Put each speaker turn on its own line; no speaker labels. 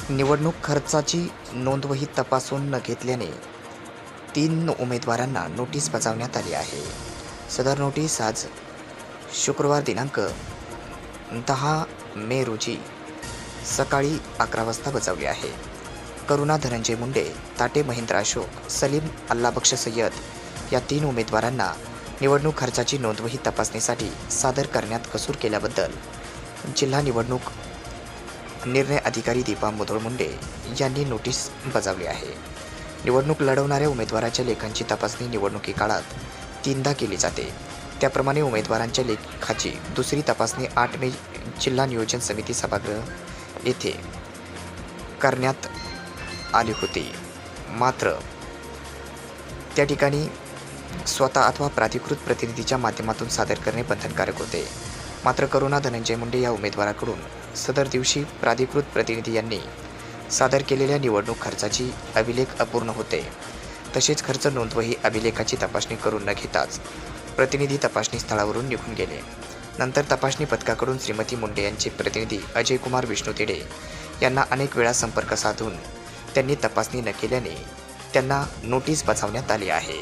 निवडणूक खर्चाची नोंदवही तपासून न घेतल्याने 3 उमेदवारांना नोटीस बजावण्यात आली आहे. सदर नोटीस आज शुक्रवार दिनांक 10 मे रोजी सकाळी 11 वाजता बजावली आहे. करुणा धनंजय मुंडे, ताटे महेंद्र अशोक, सलीम अल्लाबक्ष सय्यद या 3 उमेदवारांना निवडणूक खर्चाची नोंदवही तपासणीसाठी सादर करण्यात कसूर केल्याबद्दल जिल्हा निवडणूक निर्णय अधिकारी दीपा मुधोळ मुंडे यांनी नोटीस बजावली आहे. निवडणूक लढवणाऱ्या उमेदवाराच्या लेखांची तपासणी निवडणुकी काळात 3दा केली जाते. त्याप्रमाणे उमेदवारांच्या लेखाची दुसरी तपासणी 8 मे जिल्हा नियोजन समिती सभागृह येथे करण्यात आली होती. मात्र त्या ठिकाणी स्वतः अथवा प्राधिकृत प्रतिनिधीच्या माध्यमातून सादर करणे बंधनकारक होते. मात्र करुणा धनंजय मुंडे या उमेदवाराकडून सदर दिवशी प्राधिकृत प्रतिनिधी यांनी सादर केलेल्या निवडणूक खर्चाची अभिलेख अपूर्ण होते. तसेच खर्च नोंदवही अभिलेखाची तपासणी करून न घेताच प्रतिनिधी तपासणी स्थळावरून निघून गेले. नंतर तपासणी पथकाकडून श्रीमती मुंडे यांचे प्रतिनिधी अजय कुमार विष्णू तिडे यांना अनेक वेळा संपर्क साधून त्यांनी तपासणी न केल्याने त्यांना नोटीस बजावण्यात आली आहे.